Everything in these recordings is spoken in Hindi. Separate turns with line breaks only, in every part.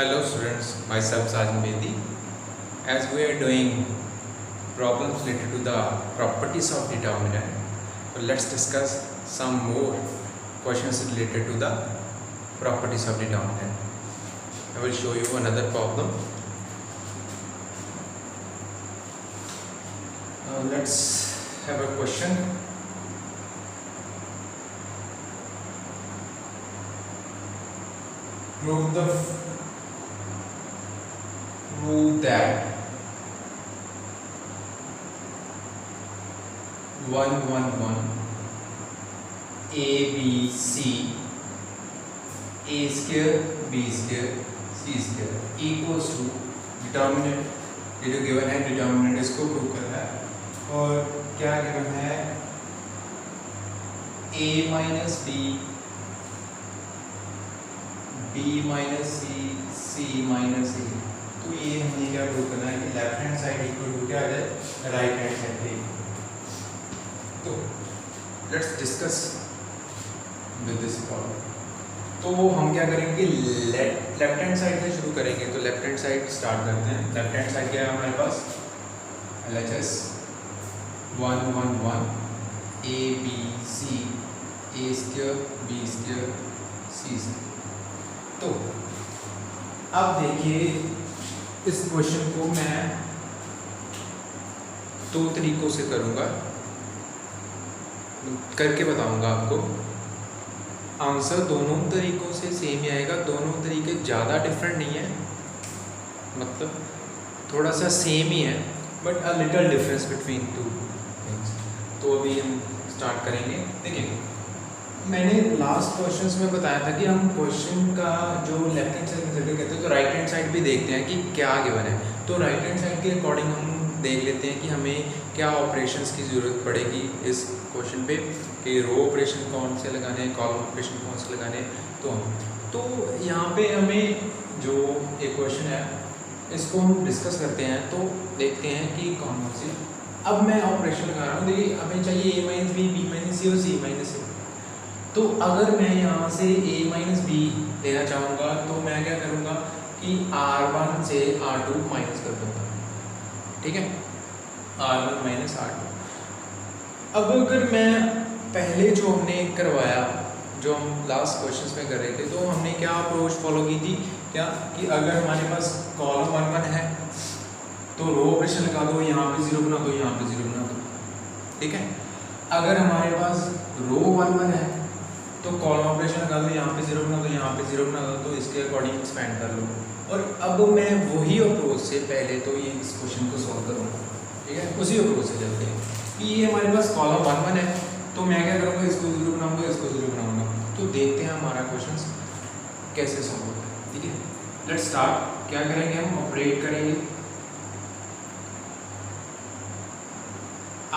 Hello students, myself Sajid Mehdi. As we are doing problems related to the properties of determinant, so let's discuss some more questions related to the properties of determinant. I will show you another problem. Let's have a question. Prove that 1 1 1 a b c a square b square c square equals to determinant. ये जो गिवन है डिटर्मिनेंट इसको प्रूव करना है और क्या गिवन है a minus B b minus C c minus A. तो ये हमने क्या प्रूव करना है कि left hand side equal to क्या है राइट हैंड साइड पे। तो let's discuss with this problem. तो हम क्या करेंगे लेफ्ट हैंड साइड से शुरू करेंगे। तो लेफ्ट हैंड साइड स्टार्ट करते हैं। लेफ्ट हैंड साइड क्या है हमारे पास LHS 1 1 1 a b c a square b square c square. तो अब देखिए इस क्वेश्चन को मैं दो तरीकों से करूँगा, करके बताऊँगा आपको। आंसर दोनों तरीकों से सेम ही आएगा, दोनों तरीके ज़्यादा डिफरेंट नहीं है, मतलब थोड़ा सा सेम ही है but a little difference between two things. तो अभी हम स्टार्ट करेंगे। देखिए मैंने लास्ट क्वेश्चंस में बताया था कि हम क्वेश्चन का जो लेफ्ट हैंड साइड कंसिडर करते हैं तो राइट हैंड साइड भी देखते हैं कि क्या गिवन है। तो राइट हैंड साइड के अकॉर्डिंग हम देख लेते हैं कि हमें क्या ऑपरेशंस की ज़रूरत पड़ेगी इस क्वेश्चन पे, कि रो ऑपरेशन कौन से लगाने हैं, कॉलम ऑपरेशन कौन से लगाने हैं। तो यहाँ पे हमें जो एक क्वेश्चन है इसको हम डिस्कस करते हैं। तो देखते हैं कि कौन कौन से अब मैं ऑपरेशन लगा रहा हूँ। देखिए हमें चाहिए a minus B B minus C और सी माइनस ए। तो अगर मैं यहाँ से a माइनस बी लेना चाहूँगा तो मैं क्या करूँगा कि R1 से R2 माइनस कर दूँगा, ठीक है, R1 माइनस R2। अब अगर मैं पहले जो हमने करवाया, जो हम लास्ट क्वेश्चंस में कर रहे थे, तो हमने क्या अप्रोच फॉलो की थी, क्या कि अगर हमारे पास कॉलम 1 1 है तो रो ऑपरेशन लगा दो, यहाँ पे 0 बना दो, यहाँ पे 0 बना दो, ठीक है। अगर हमारे पास रो 1 1 है तो कॉलम ऑपरेशन लगा दो, यहाँ पे 0 बना दो, यहाँ पे 0 बना दो, तो इसके अकॉर्डिंग एक्सपेंड कर लो। और अब मैं वही अप्रोच से पहले तो ये इस क्वेश्चन को सॉल्व करूँगा, ठीक है। उसी अप्रोच से चलते हैं कि ये हमारे पास कॉलम 1 1 है तो मैं क्या करूँगा, इसको 0 बनाऊँगा, इसको 0 बनाऊँगा। तो देखते हैं हमारा क्वेश्चन कैसे सॉल्व होता है, ठीक है। Let's start. क्या करेंगे हम, ऑपरेट करेंगे।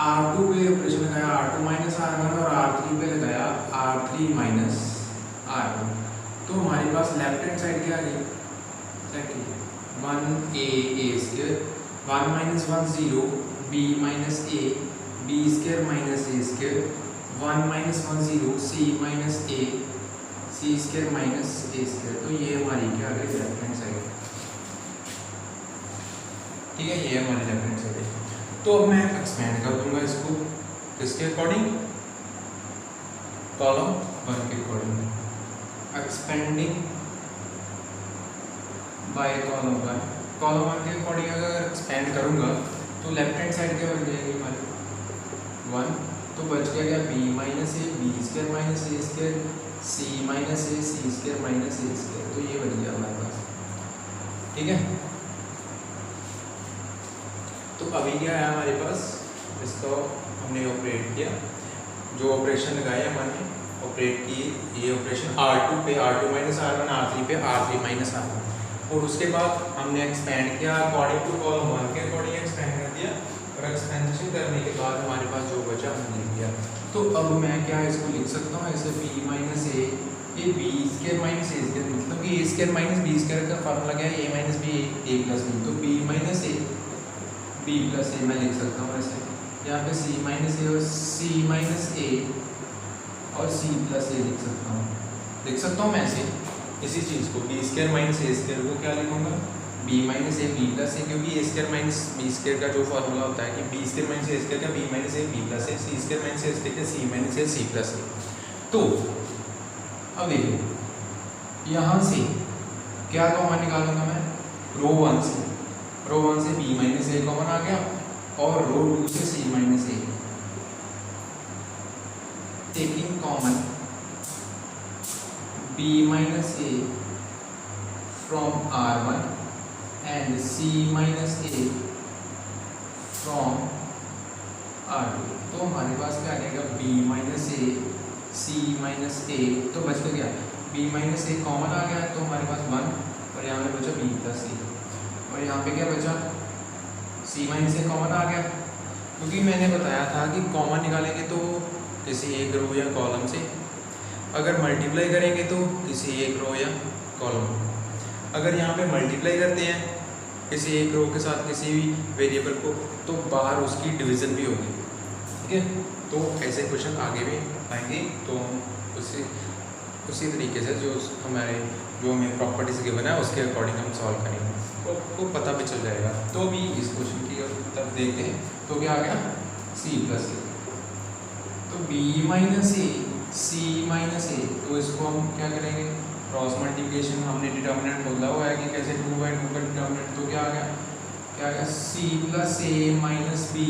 R2 पे ऑपरेशन लगाया, R2 माइनस R1 और R3 पे लगाया R3 माइनस R1। तो हमारे पास लेफ्ट हैंड साइड क्या आ गई, 1 a square 1 minus 1 0 b minus a b square minus a square 1 minus 1 0 c minus a c square minus a square. तो ये हमारी क्या आ गई लेफ्ट हैंड साइड, ठीक है, ये हमारी लेफ्ट हैंड साइड है। तो अब मैं एक्सपेंड कर दूंगा इसको किसके अकॉर्डिंग, कॉलम 1 के according, expanding by column 1। Column 1 के अकॉर्डिंग अगर एक्सपेंड करूंगा तो लेफ्ट हैंड साइड क्या बन जाएगी हमारी 1, तो बच गया क्या b minus A B square minus A square c minus A C square minus A square. तो ये बन गया हमारे पास, ठीक है। तो अभी क्या है हमारे पास, इसको हमने ऑपरेट किया, जो ऑपरेशन लगाया हमने ऑपरेट किए, ये ऑपरेशन R2 पे R2 माइनस R1, R3 पे R3 माइनस R1, और उसके बाद हमने एक्सपेंड किया अकॉर्डिंग टू कॉलम 1 के अकॉर्डिंग एक्सपेंड कर दिया, और एक्सपेंशन करने के बाद हमारे पास जो बचा हमने लिख दिया। तो अब मैं क्या इसको लिख सकता हूँ ऐसे b माइनस ए, ये b square minus A square, मतलब कि a square minus b square का फॉर्मूला क्या है, a minus B a plus B. तो b minus A b plus A मैं लिख सकता हूँ ऐसे, यहाँ पे c माइनस ए और c माइनस ए और c प्लस ए लिख सकता हूँ मैं ऐसे, इसी चीज़ को B square minus A square को क्या लिखूंगा, B minus A B plus A, क्योंकि A square minus B square का जो फॉर्मूला होता है कि B square minus A square का B minus A B plus A, C square minus A square का C minus A C plus ए। तो अब देखिए यहाँ से क्या कॉमन निकालूंगा मैं, रो 1 से बी माइनस ए कॉमन आ गया और रो 2 से C minus A, taking common b minus a from R1 and c minus a from R2, तो हमारे पास क्या आ जाएगा b minus a c minus a, तो बच तो गया b minus a कॉमन आ गया तो हमारे पास 1 और यहाँ पे बचा b plus a, और यहाँ पे क्या बचा c minus a कॉमन आ गया, क्योंकि मैंने बताया था कि कॉमन निकालेंगे तो किसी एक रो या कॉलम से, अगर मल्टीप्लाई करेंगे तो किसी एक रो या कॉलम, अगर यहाँ पे मल्टीप्लाई करते हैं किसी एक रो के साथ किसी भी वेरिएबल को तो बाहर उसकी डिवीज़न भी होगी, ठीक है। तो ऐसे क्वेश्चन आगे भी आएंगे तो उसी तरीके से जो हमें प्रॉपर्टीज गिवन है उसके अकॉर्डिंग हम सॉल्व करेंगे, तो आपको पता भी चल जाएगा। तो अभी इस क्वेश्चन की तरफ देखते हैं, तो क्या आ गया c प्लस ए, तो b minus A c minus A, तो इसको हम क्या करेंगे क्रॉस मल्टीप्लिकेशन, हमने डिटर्मिनेंट बोला हुआ है कि कैसे 2/2 का डिटर्मिनेंट, तो क्या आ गया c प्लस ए माइनस बी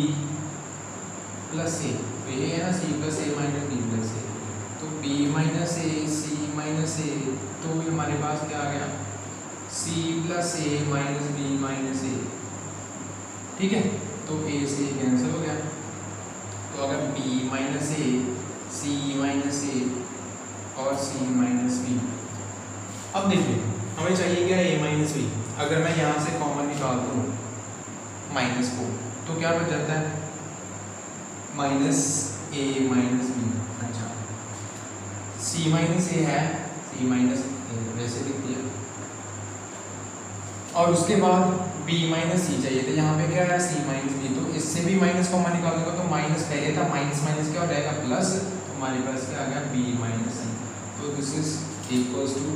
प्लस ए, तो ये है ना c प्लस ए माइनस बी प्लस ए, तो b minus A c minus A, तो हमारे पास क्या आ गया c प्लस ए माइनस बी माइनस ए, ठीक है। तो a से कैंसिल हो गया, तो अगर b माइनस ए c माइनस ए और c माइनस बी, अब देखिए हमें चाहिए क्या a माइनस बी, अगर मैं यहाँ से कॉमन निकाल दूँ माइनस को तो क्या बच जाता है माइनस a माइनस बी, अच्छा c माइनस ए है c माइनस ए वैसे लिख दिया, और उसके बाद b माइनस सी चाहिए, तो यहाँ पे क्या है c माइनस बी, तो इससे भी माइनस कॉमन निकाल दूंगा तो माइनस पहले था, माइनस माइनस क्या हो जाएगा प्लस, तो हमारे पास क्या आ गया b माइनस सी, तो this is equals to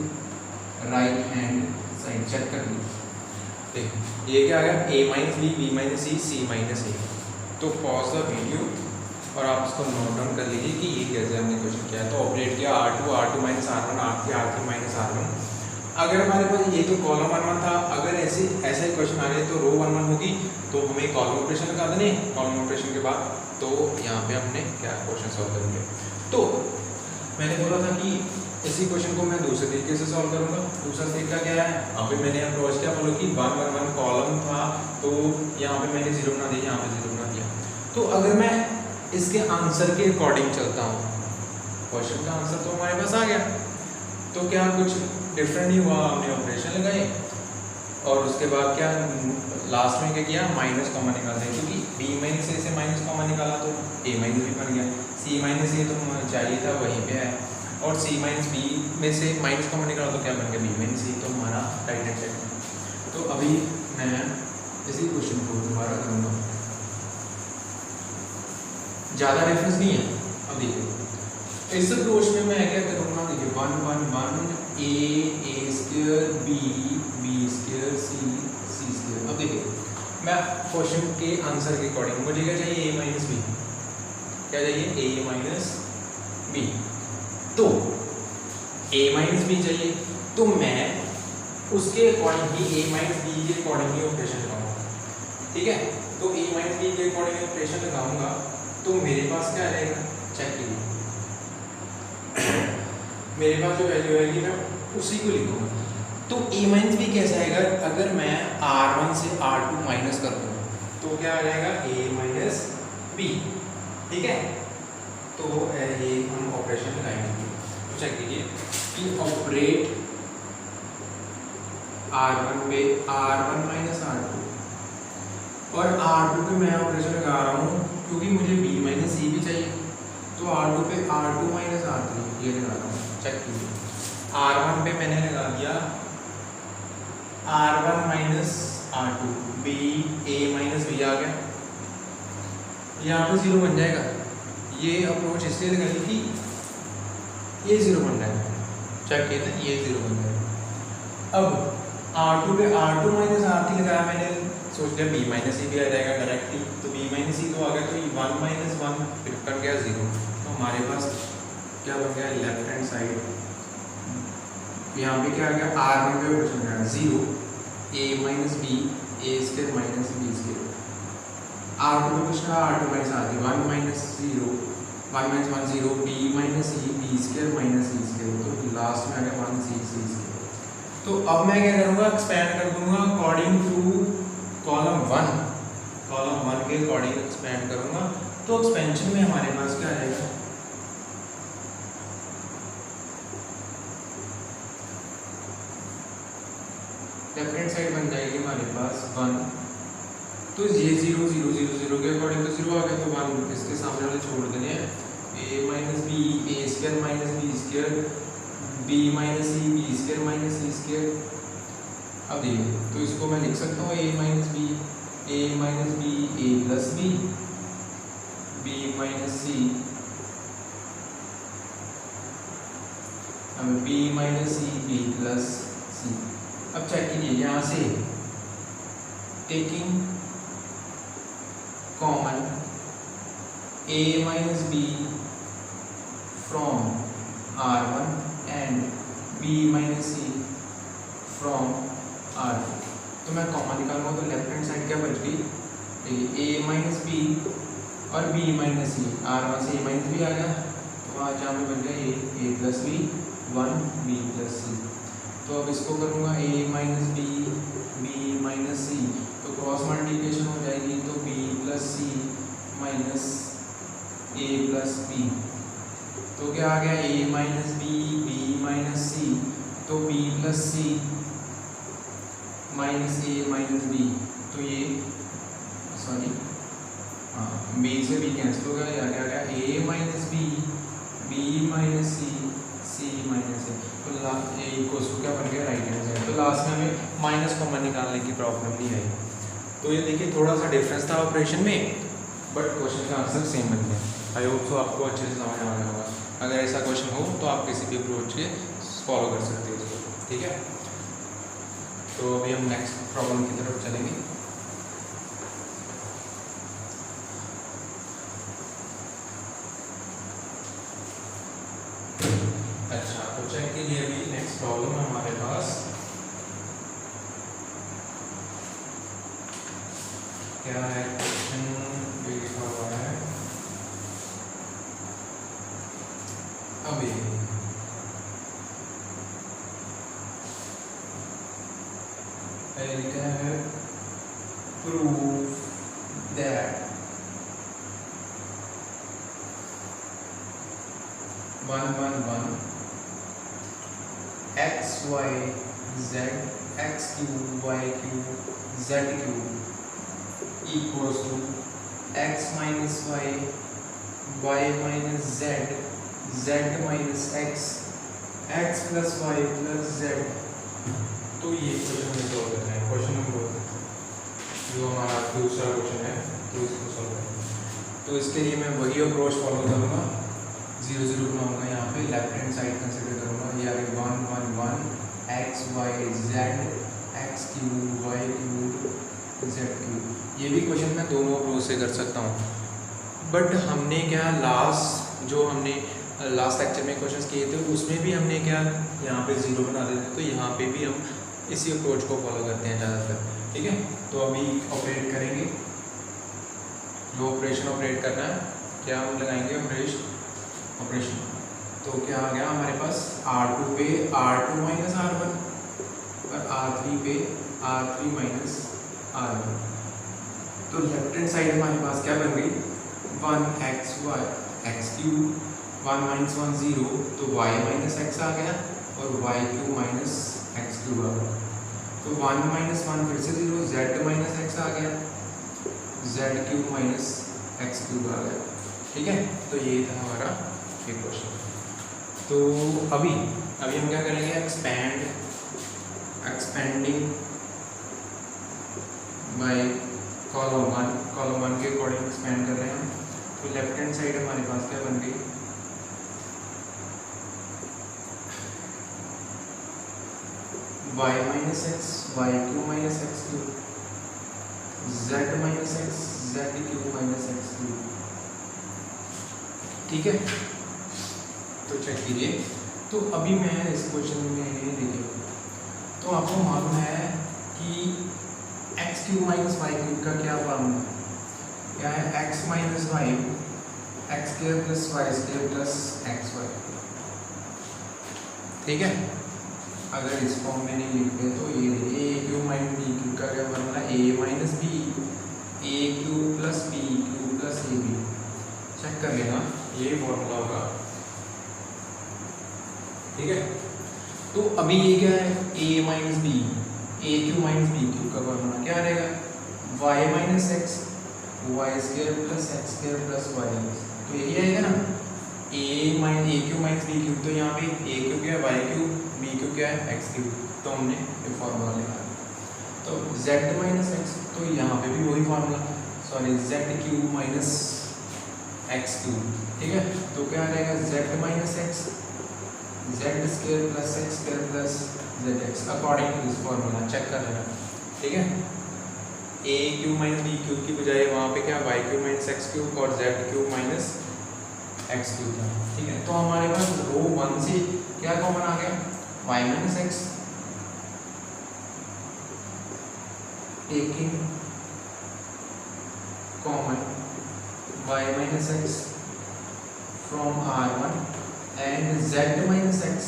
right hand side, check कर लीजिए ये क्या आ गया a minus B b minus C c minus A. तो पॉज द वीडियो और आप इसको नोट डाउन कर लीजिए कि ये कैसे हमने क्वेश्चन किया है। तो ऑपरेट किया r2 minus r1 r3 minus r1, अगर हमारे पास ये तो कॉलम 1 था, अगर ऐसा ही क्वेश्चन आ गया तो रो 1 होगी, तो हमें कॉलम ऑपरेशन लगा देने, कॉलम ऑपरेशन के बाद तो यहाँ पे हमने क्या क्वेश्चन सॉल्व करेंगे। तो मैंने बोला था कि इसी क्वेश्चन को मैं दूसरे तरीके से सॉल्व करूँगा। दूसरा तरीका क्या है, अभी मैंने अप्रोच क्या बोलो कि 1 1 1 कॉलम था, तो यहाँ पे मैंने 0 बना दिया, यहाँ पे 0 बना दिया। तो अगर मैं इसके आंसर के अकॉर्डिंग चलता हूँ, क्वेश्चन का आंसर तो हमारे पास आ गया, तो क्या कुछ डिफरेंट नहीं हुआ, हमने ऑपरेशन लगाए और उसके बाद क्या लास्ट में क्या किया माइनस कॉमन निकाल दिया, क्योंकि b माइनस ए से माइनस कॉमन निकाला तो a माइनस बी बन गया, c माइनस ए तो चाहिए था वहीं पे है, और c माइनस बी में से माइनस कॉमन निकाला तो क्या बन गया b माइनस सी, तो हमारा राइट हैंड साइड। तो अभी मैं इसी क्वेश्चन को दोबारा करूँगा, ज़्यादा डिफरेंस नहीं है। अब देखिए इस अप्रोच में मैं क्या करूँगा, देखिए 1 1 1 a square b square c square. अब देखिए मैं क्वेश्चन के आंसर के अकॉर्डिंग मुझे क्या चाहिए a माइनस बी, क्या चाहिए a माइनस बी, तो a माइनस बी चाहिए, तो मैं उसके अकॉर्डिंग ही a माइनस बी के अकॉर्डिंग ही ऑपरेशन लगाऊंगा, ठीक है। तो a माइनस बी के अकॉर्डिंग ऑपरेशन लगाऊंगा तो मेरे पास क्या रहेगा, चेक कीजिए मेरे पास जो वैल्यू आएगी मैं उसी को लिखूंगा। तो a माइनस बी कैसा आएगा, अगर मैं r1 से r2 माइनस कर दूँ तो क्या आ जाएगा a माइनस बी, ठीक है। तो ये हम ऑपरेशन लगाएंगे, तो चेक कीजिए कि ऑपरेट r1 पे r1 माइनस r2, और r2 पे मैं ऑपरेशन लगा रहा हूँ क्योंकि मुझे b माइनस सी भी चाहिए, तो r2 पे r2 माइनस r3 ये लगा रहा हूँ। चेक कीजिए r1 पे मैंने लगा दिया r1 minus r2, b a minus B आ गया, यहाँ पे 0 बन जाएगा। ये अप्रोच इसलिए लगा दी कि ये 0 बन जाएगा, चेक किया ना, ये 0 बन जाएगा। अब R2 पे R2 माइनस R3 लगाया मैंने, सोच लिया B माइनस E भी आ जाएगा डायरेक्टली, तो B माइनस E तो आ गया, तो 1 माइनस 1 फिर कट गया 0। तो हमारे पास क्या बन गया, लेफ्ट हैंड साइड यहाँ पे क्या आ गया, R1 पे कुछ बन गया 0 A minus B A square minus B square, R2 पे कुछ था R2 minus R3 1 minus 0 1 minus 1 0 B minus E B square minus E square, तो लास्ट में आ गया 1 C स्क्वायर। तो अब मैं क्या करूँगा, एक्सपैंड कर दूंगा अकॉर्डिंग टू कॉलम 1 के अकॉर्डिंग एक्सपैंड करूँगा। तो एक्सपेंशन में हमारे पास क्या आएगा, लेफ्ट हैंड साइड बन जाएगी हमारे पास 1, तो ये 0 0 0 0 के अकॉर्डिंग तो 0 आ गया, तो 1 इसके सामने वाले छोड़ देने हैं, A minus B A square minus B square B minus E B square minus E square. अब देखिए, तो इसको मैं लिख सकता हूँ A minus B A plus B minus C, अब B minus C B plus C. अब चेक कीजिए यहाँ से taking common A minus B from R1 and B minus C from R2, तो मैं कॉमन निकालूंगा, तो लेफ्ट हैंड साइड क्या बच गई, A माइनस बी और B माइनस सी, R1 से A माइनस बी आ गया, तो वहाँ जहाँ पे बन गया A plus B 1 B plus C. तो अब इसको करूँगा A minus B minus C, तो क्रॉस मल्टीप्लिकेशन हो जाएगी, तो B plus C minus A plus B, तो क्या आ गया A minus B minus C, तो B plus C minus A minus B, तो ये सॉरी हाँ B से B कैंसिल हो गया, या क्या गया A minus B minus C minus A, तो इक्वल्स को क्या बन गया राइट हैंड साइड। तो लास्ट में हमें माइनस कॉमन निकालने की प्रॉब्लम नहीं आई। तो ये देखिए थोड़ा सा डिफरेंस था ऑपरेशन में, बट क्वेश्चन का आंसर सेम बन गया। आई होप सो आपको अच्छे से समझ आ गया होगा। अगर ऐसा क्वेश्चन हो तो आप किसी भी अप्रोच के फॉलो कर सकते हो इसको, ठीक है। तो अभी हम नेक्स्ट प्रॉब्लम की तरफ चलेंगे। अच्छा, तो चेक कीजिए अभी नेक्स्ट प्रॉब्लम है हमारे पास, क्या है क्वेश्चन लिखा हुआ है अभी, लिखा है prove that 1 1 1 x y z x cube y cube z cube equals to x minus y minus z z minus x plus y plus z। तो ये क्वेश्चन में सॉल्व करना है, क्वेश्चन नंबर जो हमारा दूसरा क्वेश्चन है, तो इसको सॉल्व करना है। तो इसके लिए मैं वही अप्रोच फॉलो करूँगा, 0 0 बनाऊँगा, यहाँ पे लेफ्ट हैंड साइड कंसिडर करूँगा, ये आगे 1 1 1 x y z x cube y cube z cube. ये भी क्वेश्चन मैं दोनों अप्रोच से कर सकता हूँ, बट हमने क्या लास्ट लेक्चर में क्वेश्चंस किए थे उसमें भी हमने क्या यहाँ पे 0 बना देते, तो यहाँ पे भी हम इसी अप्रोच को फॉलो करते हैं ज़्यादातर, ठीक है। तो अभी ऑपरेट करेंगे, जो ऑपरेशन ऑपरेट करना है, क्या हम लगाएंगे ऑपरेशन। तो क्या आ गया हमारे पास, R2 पे R2 माइनस R1 और R3 पे R3 माइनस R1। तो लेफ्ट हैंड साइड हमारे पास क्या बन गई, 1 x क्यूब 1 माइनस 1 0, तो y माइनस x आ गया और y cube minus x cube आ गया। तो 1 माइनस 1 फिर से 0, z माइनस x आ गया, z cube minus x cube आ गया, ठीक है। तो ये था हमारा एक क्वेश्चन। तो अभी हम क्या करेंगे, एक्सपेंडिंग बाय कॉलम 1 के अकॉर्डिंग एक्सपेंड कर रहे हैं हम। तो लेफ्ट हैंड साइड हमारे पास क्या बन गई, Y minus X Y cube minus X cube, Z minus x Z cube minus X cube. ठीक है, तो चेक कीजिए। तो अभी मैं इस क्वेश्चन में देखिए, तो आपको मालूम है कि X cube minus Y cube का क्या फॉर्मूला है? क्या है? X minus Y X square plus Y square plus x Y. ठीक है, अगर इस फॉर्म में नहीं लिखते तो ये A cube minus B cube का क्या formula? A minus B A cube plus B cube plus A B. Check कर लेना, ये फॉर्मूला होगा। ठीक है, तो अभी ये क्या है? A minus B A cube minus B cube का फॉर्मूला क्या रहेगा? Y minus X Y square plus x square plus Y x. तो यही आएगा ना, A cube minus B cube. तो यहाँ पे ए क्यू क्या है? वाई क्यू, बी क्यू क्या है? X Q. तो हमने ये फॉर्मूला लिखा। तो जेड माइनस एक्स, तो यहाँ पे भी वही formula, sorry Z cube minus X cube. ठीक है, तो क्या रहेगा? Z minus x Z square plus x square plus Z X according to this formula. Check कर लेना। ठीक है, A cube minus B cube की बजाय वहाँ पे क्या? Y cube minus X cube और Z cube minus X cube था। ठीक है, तो हमारे पास रो 1 से क्या कॉमन आ गया? Y minus x, taking common y minus x from R1 and z minus x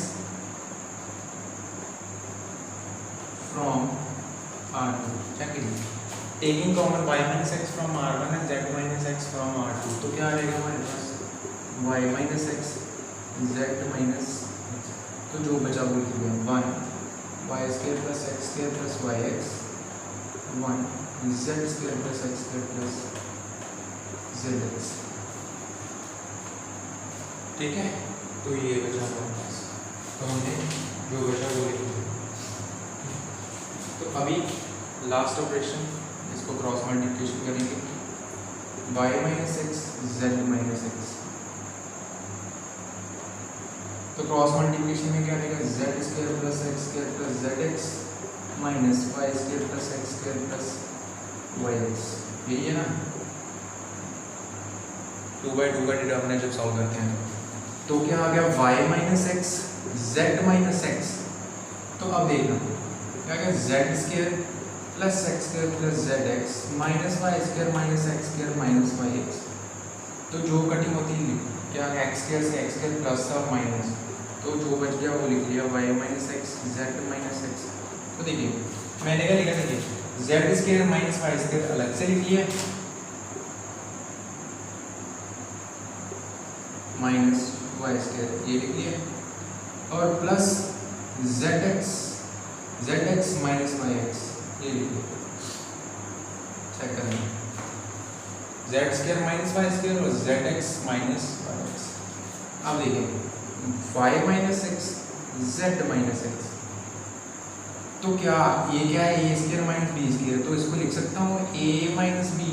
from R2। check it, taking common y minus x from R1 and z minus x from R2। तो क्या रहेगा हमारे पास? y minus x z minus x। तो जो बचा वो लिख दिया 1 y square plus x square plus Y x 1 z square plus x square plus Z x. ठीक है, तो ये बचा हमारे पास। तो हमने जो बचा वो लिख दिया। तो अभी लास्ट ऑपरेशन, इसको क्रॉस मल्टीप्लिकेशन करेंगे। Y minus x Z minus x. तो क्रॉस मल्टीप्लिकेशन में क्या रहेगा? Z square plus x square plus Z x minus Y square plus x square plus Y x. यही है ना, 2/2 का डिटर्मिनेंट जब सॉल्व करते हैं तो क्या आ गया? y minus x Z minus x. तो अब देखना क्या क्या? Z square plus x square plus Z x minus Y square minus x square minus Y x. तो जो कटिंग होती है क्या? एक्स स्क्वायर से एक्स स्क्वायर प्लस और माइनस, तो जो बच गया वो लिख लिया y minus x Z minus x. तो देखिए मैंने क्या लिखा? देखिए z square minus Y square अलग से लिख लिया, माइनस वाई स्क्वायर ये लिख लिया, और plus Z x minus Y x ये लिख लिया। चेक करेंगे, Z square minus Y square और Z x minus Y x. अब देखिए Y minus x Z minus x, तो क्या ये क्या है? A square minus B square. तो इसको लिख सकता हूँ A minus B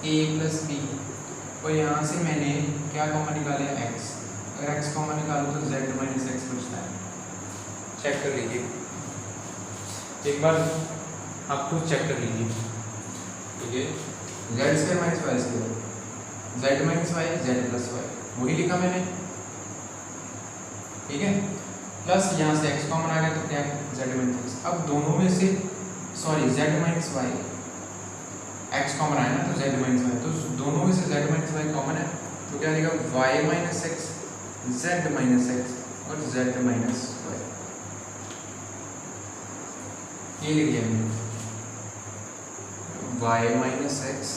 A plus B, और यहाँ से मैंने क्या कॉमन निकाला? एक्स। अगर एक्स कॉमन निकालो तो जेड माइनस एक्स बचता है। चेक कर लीजिए एक बार, आप खुद चेक कर लीजिए। ठीक है, Z square minus Y square z minus Y Z plus y, वही लिखा मैंने। ठीक है, प्लस यहाँ से एक्स कॉमन आ गया तो क्या? Z minus x. अब दोनों में से sorry z minus Y, x common आया ना तो जेड माइनस वाई, तो दोनों में से जेड माइनस वाई कॉमन है तो क्या रहेगा? Y minus x Z minus x और जेड माइनस वाई। ये लिख लिया हमने, Y minus x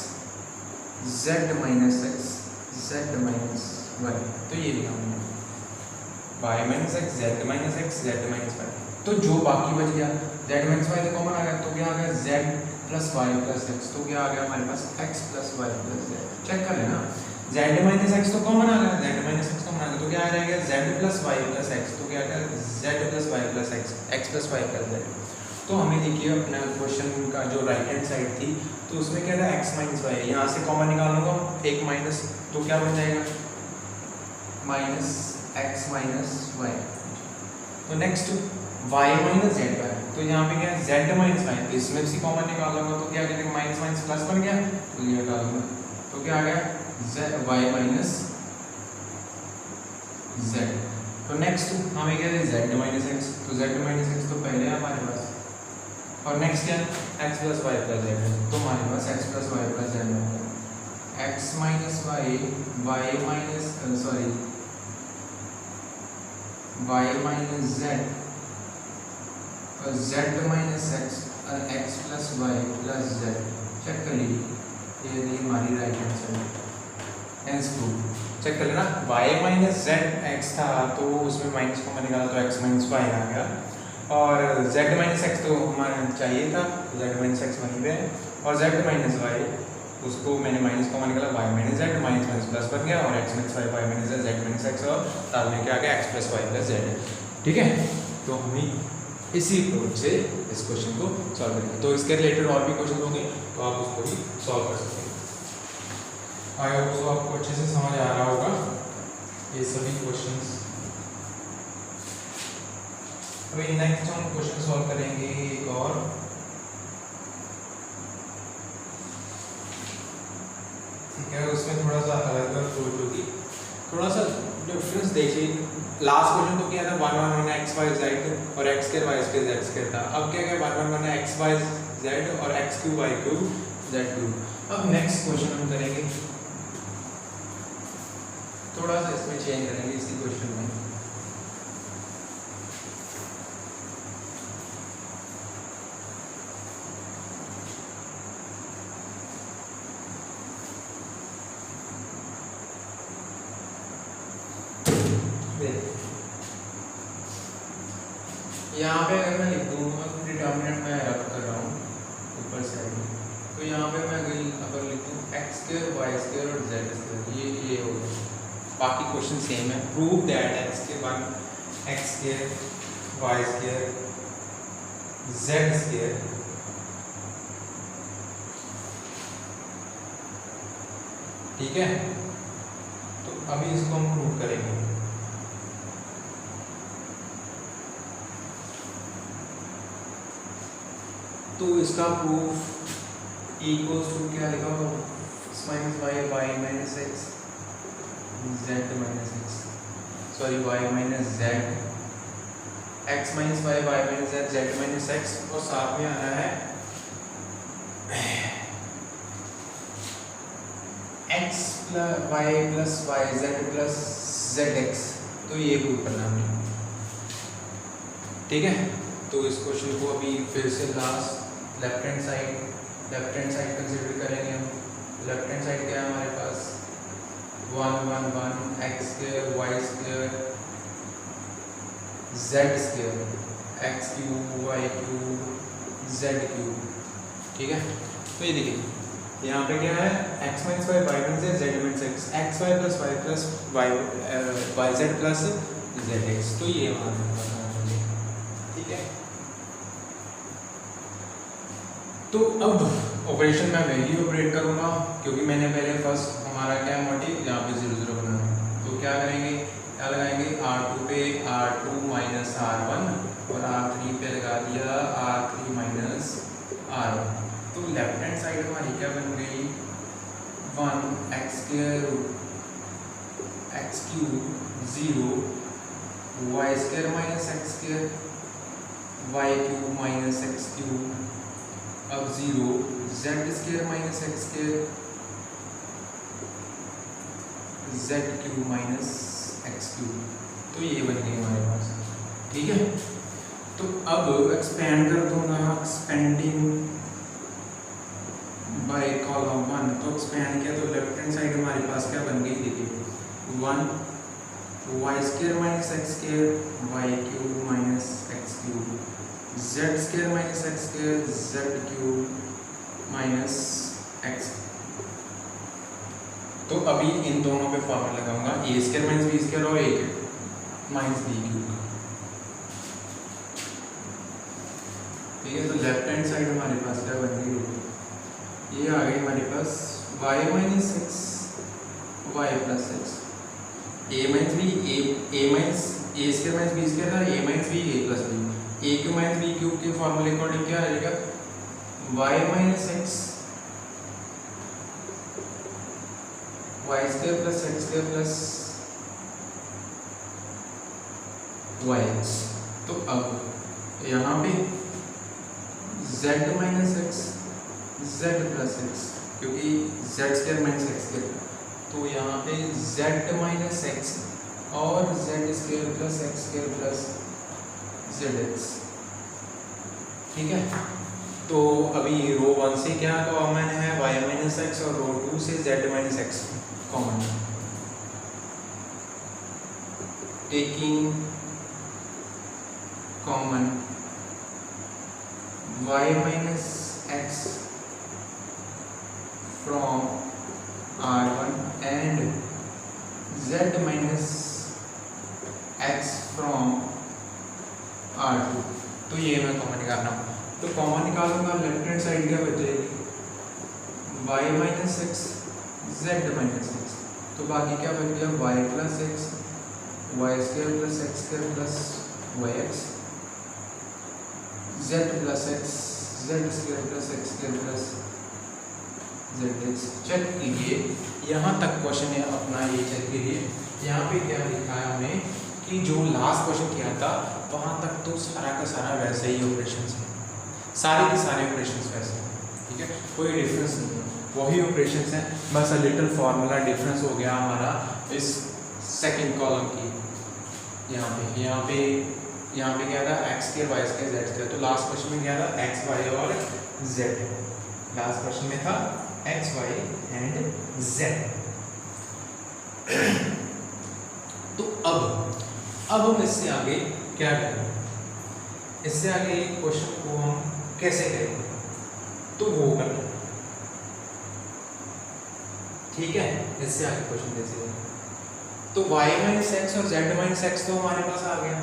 Z minus x Z minus Y. तो ये लिखा हमने Y minus x Z minus x Z minus Y. तो जो बाकी बच गया जेड माइनस वाई तो कॉमन आ गया, तो क्या आ गया? Z plus Y plus x. तो क्या आ गया हमारे पास? X plus Y plus Z. Check कर लेना, जेड माइनस एक्स तो कॉमन आ गया, जेड माइनस एक्स कॉमन आ गया, तो क्या आ रहेगा? Z plus Y plus x. तो क्या आ गया? Z plus Y plus x, x plus Y plus z. तो हमें देखिए अपना क्वेश्चन का जो राइट हैंड साइड थी तो उसमें क्या था? X minus y. यहाँ से कॉमन निकालूंगा एक माइनस, तो क्या बन जाएगा? Minus x minus Y. तो नेक्स्ट वाई माइनस जेड का है, तो यहाँ पे क्या है जेड माइनस वाई, तो इसमें से कॉमन निकाल लूंगा तो क्या करेंगे माइनस माइनस प्लस बन गया, तो ये हटा दूंगा, तो क्या आ गया वाई माइनस जेड। तो नेक्स्ट हमें क्या है जेड माइनस एक्स, तो जेड माइनस एक्स तो पहले है हमारे पास, और नेक्स्ट क्या X plus Y plus Z है, तो हमारे पास X plus Y plus Z है, x minus Y Y minus sorry Y minus Z और जेड माइनस एक्स और X plus Y plus Z. Check कर लीजिए ये हमारी right hand side, hence prove. Check कर लेना वाई माइनस जेड एक्स था तो उसमें माइनस को मैंने निकाला तो एक्स माइनस वाई आ गया, और जेड माइनस एक्स तो हमारा चाहिए था, जेड माइनस एक्स वहीं पे है, और जेड माइनस वाई उसको मैंने माइनस को निकाला y minus z, minus minus plus बन गया, और x minus y minus z minus x, और साथ में क्या आ गया x plus Y plus z. ठीक है, तो हमें इसी अप्रोच से इस क्वेश्चन को सॉल्व करेंगे। तो इसके रिलेटेड और भी क्वेश्चन होंगे तो आप उसको भी सॉल्व कर सकते हैं। आई होप सो आपको अच्छे से समझ आ रहा होगा ये सभी क्वेश्चंस। अभी नेक्स्ट हम क्वेश्चन सॉल्व करेंगे एक और, ठीक है, उसमें थोड़ा सा अलग अप्रोच होगी, थोड़ा सा डिफरेंस देखिए। लास्ट क्वेश्चन तो क्या था 1 1 1 एक्स वाई जेड और x square y square z square था, अब क्या क्या 1 1 1 एक्स वाई जेड और x cube y cube z cube. अब नेक्स्ट क्वेश्चन हम करेंगे, थोड़ा सा इसमें चेंज करेंगे इसी क्वेश्चन में। यहाँ पे अगर मैं लिख दूँ डिटर्मिनेंट में रख कर रहा हूँ ऊपर साइड में, तो यहाँ पे मैं अगर लिख दूँ एक्स स्क्वायर वाई स्क्वायर और जेड स्क्वायर, ये हो गया। बाकी क्वेश्चन सेम है, प्रूव दैट एक्स के 1 x square y square z square ठीक है। तो अभी इसको हम प्रूव करेंगे। तो इसका प्रूफ इक्वल्स टू क्या लिखा होगा minus Y Y minus x Z minus x, sorry Y minus z x minus Y Y minus z z minus x, और साथ में आना है x plus Y Z plus Z x. तो ये प्रूव करना हमने, ठीक है। तो इस क्वेश्चन को अभी फिर से last left hand side consider करेंगे हम। लेफ्ट हैंड साइड क्या है हमारे पास 1 1 1 x square y square z square x cube y cube z cube, ठीक है। तो ये देखिए यहाँ पे क्या है x minus Y Y minus z minus x, x Y plus Y Z plus Z x. तो ये हमारे, ठीक है। तो अब ऑपरेशन मैं वैल्यू ऑपरेट करूँगा, क्योंकि मैंने पहले फर्स्ट हमारा क्या है मोटिव यहाँ पे 0 0 बनाना है। तो क्या करेंगे, क्या लगाएंगे R2 पे R2 माइनस R1 और R3 पे लगा दिया R3 माइनस R1। तो लेफ्ट हैंड साइड हमारी क्या बन गई 1 x square x cube 0 y square minus x square y cube minus x cube, अब 0 z square minus x square z cube minus x cube. तो ये बन गई हमारे पास, ठीक है। तो अब एक्सपेंड कर दूंगा, एक्सपेंडिंग बाय कॉलम 1। तो एक्सपेंड किया तो लेफ्ट हैंड साइड हमारे पास क्या बन गई, देखिए 1 y square minus x square y cube minus x cube z square minus x square z cube minus x. तो अभी इन दोनों पे फॉर्मूला लगाऊंगा a square minus B square और ए माइनस बी क्यूब, ठीक है। तो लेफ्ट हैंड साइड हमारे पास क्या बन गई, ये आ गई हमारे पास Y minus X Y plus X A minus B A minus A square minus B square था A minus B A plus B. A cube minus B cube के फॉर्मूले अकॉर्डिंग क्या आ जाएगा, Y minus X Y square plus x square plus Y x. तो अब यहाँ पे z minus x z plus X, क्योंकि z square minus x square, तो यहाँ पे z माइनस एक्स और z square plus x square plus Z x. ठीक है, तो अभी रो 1 से क्या कॉमन है, y माइनस एक्स, और रो 2 से z माइनस एक्स कॉमन है। Taking common y minus x from R1 and z minus x from R2, तो ये मैं कॉमन निकालना हूँ। तो कॉमन निकालूंगा, लेफ्ट हैंड साइड क्या बचेगी, y minus x z minus x, तो बाकी क्या बच गया, y plus x Y square plus x square plus Y x, z plus x Z square plus x square plus Z x. Check कीजिए, यहाँ तक क्वेश्चन है अपना, ये चेक कीजिए यहाँ पे क्या लिखा है हमें कि जो लास्ट क्वेश्चन किया था वहाँ तक तो सारा का सारा वैसे ही ऑपरेशन है, सारे के सारे ऑपरेशन वैसे हैं। ठीक है, कोई डिफरेंस नहीं है, वही ऑपरेशन हैं, बस अ लिटिल फार्मूला डिफरेंस हो गया हमारा इस सेकंड कॉलम की। यहाँ पे क्या था, x square y square z square, तो लास्ट क्वेश्चन में क्या था, एक्स वाई और जेड। लास्ट क्वेश्चन में था एक्स वाई एंड जेड। तो अब हम इससे आगे क्या करें, इससे आगे एक क्वेश्चन को हम कैसे करेंगे, तो वो करना। ठीक है, इससे आगे क्वेश्चन कैसे करेंगे, तो y माइनस एक्स और z माइनस एक्स तो हमारे पास आ गया,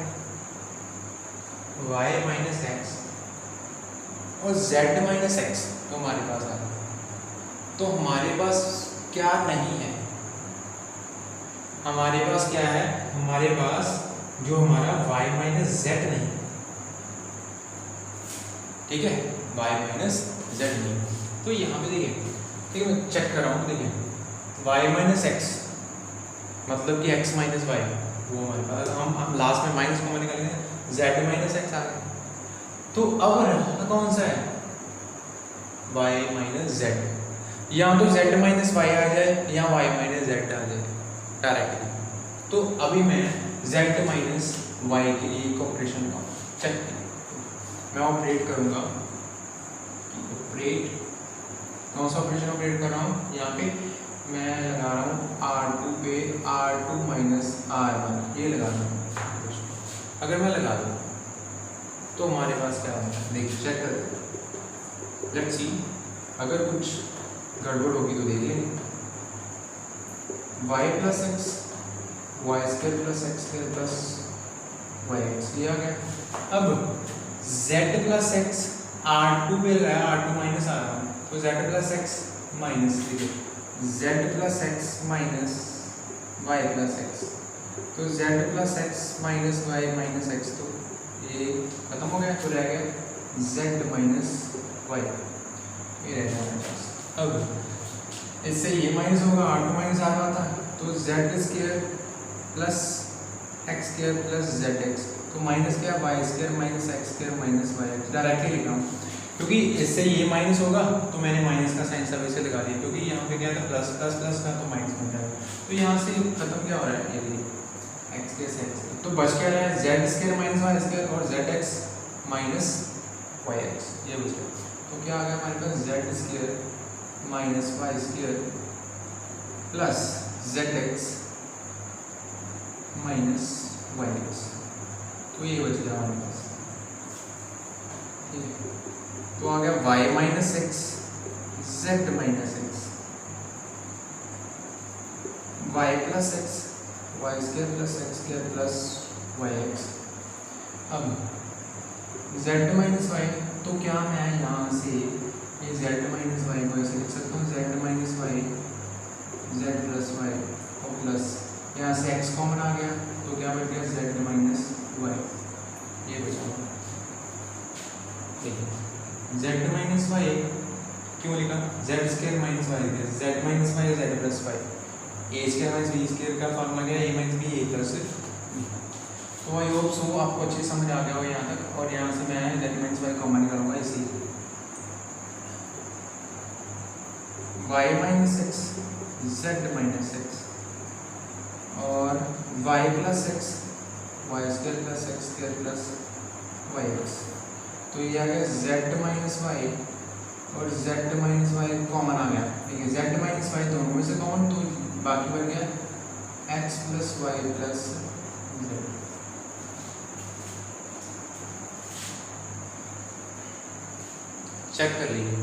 y माइनस एक्स और z माइनस एक्स तो हमारे पास आ गया। तो हमारे पास क्या नहीं है, हमारे पास क्या है, हमारे पास जो हमारा y माइनस z नहीं। ठीक है, y माइनस z नहीं। तो यहाँ पे देखिए, ठीक है, मैं चेक कर रहा हूँ, देखिए y माइनस एक्स मतलब कि x माइनस वाई, वो हमारे पास, हम लास्ट में माइनस कॉमन निकालेंगे, z माइनस एक्स आ गया। तो अब रहना कौन सा है, y माइनस जेड, या तो z माइनस वाई आ जाए या y माइनस जेड आ जाए डायरेक्टली। तो अभी मैं z माइनस वाई के लिए एक ऑपरेशन का चेक मैं ऑपरेट करूँगा। ऑपरेट कौन सा ऑपरेशन ऑपरेट कर रहा हूँ, यहाँ पे मैं लगा रहा हूँ R2 पे R2 माइनस R1, ये लगा रहा हूँ। अगर मैं लगा दूँ तो हमारे पास क्या होगा, देखिए चेक कर, लेट्स सी, अगर कुछ गड़बड़ होगी तो देख लेंगे। y plus x Y square plus x square plus Y x, ये आ गया। अब z प्लस एक्स R2 पे लगाया, R2 माइनस R1, तो z plus x minus z plus x minus y plus x, तो z plus x minus y minus x, तो ये खत्म हो गया, तो रह गया z माइनस वाई, ये रह गया हमारे पास। अब इससे ये माइनस होगा, R2 माइनस R1 था, तो z square plus x square plus Z x, तो माइनस क्या, y square minus x square minus Y x, directly लिखा हूँ, क्योंकि इससे ये माइनस होगा तो मैंने माइनस का साइन सब इसे लगा दिया, क्योंकि यहाँ पे क्या था प्लस प्लस प्लस का, तो माइनस बन जाएगा। तो यहाँ से खत्म क्या हो रहा है, ये एक्स के से एक्स, तो बच क्या रहा है, Z square minus Y square और Z x minus Y x, ये बच गया। तो क्या आ गया हमारे पास, Z square minus Y square plus Z x minus Y x, तो ये बच गया हमारे पास। ठीक है, तो आ गया y minus x z minus x, y plus x Y square plus x square plus Y x. अब z माइनस वाई, तो क्या मैं यहाँ से ये z माइनस वाई को ऐसे लिख सकता हूँ, z minus y z plus y और प्लस यहाँ से x कॉमन आ गया, तो क्या बच गया z माइनस वाई, ये बचा। देखिए जेड माइनस वाई क्यों लिखा, Z square minus Y, Z minus Y Z plus Y, A square minus B square का फॉर्मूला क्या है, A minus B A plus. तो आई होप सो आपको अच्छे समझ आ गया हो यहाँ तक। और यहाँ से मैं जेड माइनस वाई कॉमन करूँगा, इसी Y minus x Z minus x और Y plus x Y square plus x square plus Y x. तो ये आ गया जेड माइनस वाई और जेड माइनस वाई कॉमन आ गया, ठीक है, जेड माइनस वाई दोनों में से कॉमन, तो बाकी बन गया x plus Y plus Z. Check कर लीजिए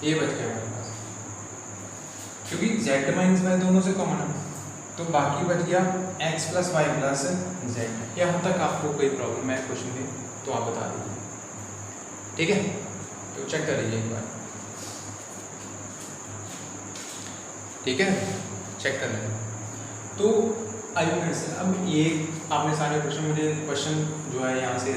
ये बच गया हमारे पास, क्योंकि जेड माइनस वाई दोनों से कॉमन है, तो बाकी बच गया x plus Y plus z. यहाँ तक आपको कोई प्रॉब्लम है क्वेश्चन में तो आप बता दीजिए, ठीक है। तो चेक कर लीजिए एक बार, ठीक है, चेक कर लें। तो आई अब ये आपने सारे क्वेश्चन जो है यहाँ से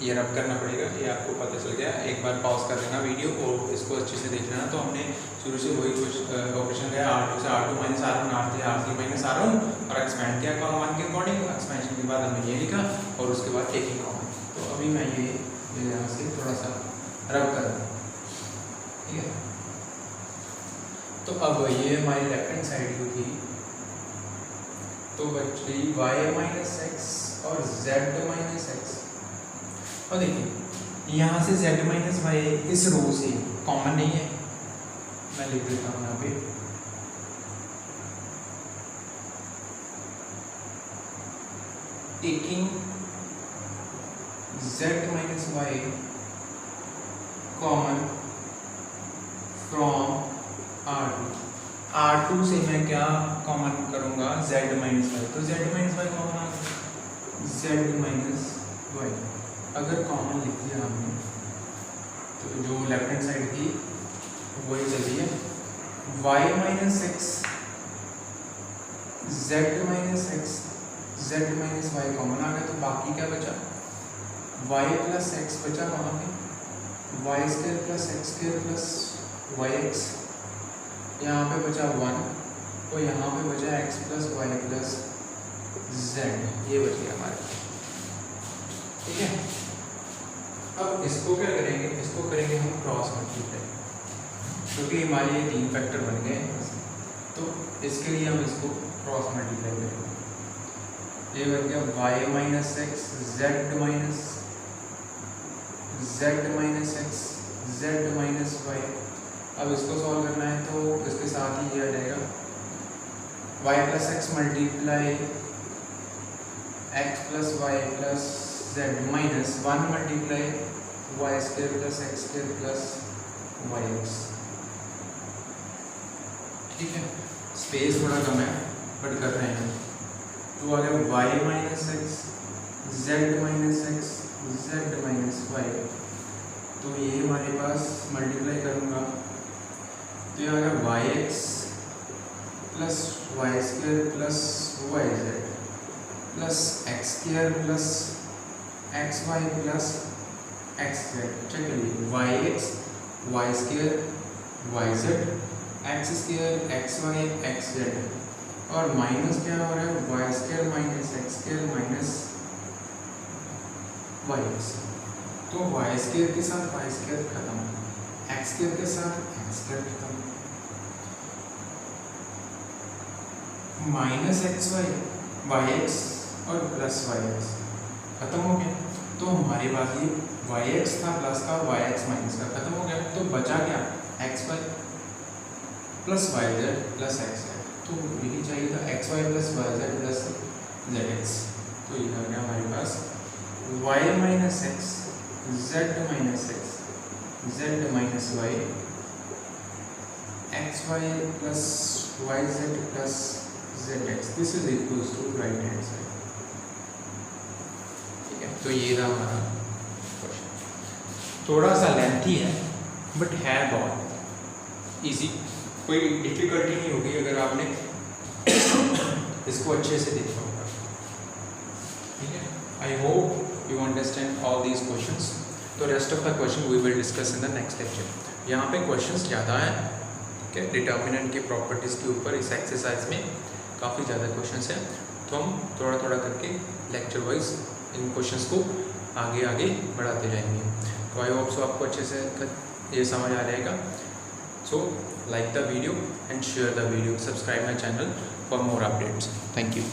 ये रब करना पड़ेगा, ये आपको पता चल गया। एक बार पॉज कर लेना वीडियो और इसको अच्छे से देख लेना। तो हमने शुरू से वही ऑपरेशन किया, R2 से R2 minus R1, R3 R3 minus R1 और एक्सपेंड किया कॉलम 1 के अकॉर्डिंग। एक्सपेंशन के बाद हमने ये लिखा और उसके बाद टेकिंग कॉमन। तो अभी मैं ये यहाँ से थोड़ा सा रब कर दूँ, ठीक है। तो अब ये हमारी लेफ्ट हैंड साइड की थी, तो बच गई y माइनस एक्स और z माइनस एक्स। और देखिए यहाँ से z माइनस वाई इस रो से कॉमन नहीं है, मैं लिख देता हूँ यहाँ पे, taking z minus Y common from R2 से मैं क्या कॉमन करूँगा, z माइनस वाई। तो z माइनस वाई कॉमन आ गया, z माइनस वाई अगर कॉमन लिख दिया हमने तो जो लेफ्ट हैंड साइड थी वही चली है, y minus x Z minus x Z minus Y common आ गया, तो बाकी क्या बचा, y प्लस एक्स बचा वहाँ पे, y square plus x square plus Y x, यहाँ पे बचा 1 तो यहाँ पे बचा x plus Y plus z, ये बच गया हमारे, ठीक है। अब इसको क्या करेंगे, इसको करेंगे हम क्रॉस मल्टीप्लाई, क्योंकि हमारे ये 3 फैक्टर बन गए, तो इसके लिए हम इसको क्रॉस मल्टीप्लाई करेंगे। ये बन गया y minus x Z minus x Z minus y. अब इसको सॉल्व करना है तो इसके साथ ही ये आ जाएगा y plus x multiply x plus Y plus z minus 1 multiply y square plus x square plus Y x, ठीक है। स्पेस थोड़ा कम है बट कर रहे हैं। तो आ गया y minus x Z minus x Z minus Y, तो ये हमारे पास मल्टीप्लाई करूँगा तो ये आ गया Y X plus Y square plus Y Z plus x square plus x Y plus x Z. Check करिए Y X Y square Y Z X square X Y X Z, और माइनस क्या हो रहा है, Y square minus x square minus Y x. तो वाई स्क्वायर के साथ वाई स्क्वायर खत्म, एक्स स्क्वायर के साथ एक्स स्क्वायर खत्म, माइनस एक्स वाई एक्स और प्लस वाई एक्स खत्म हो गया। तो हमारे पास ये वाई एक्स था प्लस का, वाई एक्स माइनस का खत्म हो गया, तो बचा क्या, X Y plus Y Z plus x Z. तो यही चाहिए था x Y plus Y Z plus Z x. तो ये आ गया हमारे पास Y minus x Z minus x Z minus Y X Y plus Y Z plus Z X, this is equals to right hand side, ठीक है। तो ये था हमारा क्वेश्चन, थोड़ा सा लेंथी है बट है बहुत इजी, कोई डिफिकल्टी नहीं होगी अगर आपने इसको अच्छे से देखा होगा, ठीक है। I hope you understand all these questions. तो rest of the question we will discuss in the next lecture. यहाँ पे क्वेश्चंस ज़्यादा हैं, ठीक है, डिटर्मिनेंट की प्रॉपर्टीज़ के ऊपर इस एक्सरसाइज में काफ़ी ज़्यादा क्वेश्चंस हैं, तो हम थोड़ा थोड़ा करके लेक्चर वाइज इन क्वेश्चंस को आगे आगे बढ़ाते जाएंगे। तो आई होप सो आपको अच्छे से ये समझ आ जाएगा। So like the video and share the video, subscribe my channel for more updates. Thank you.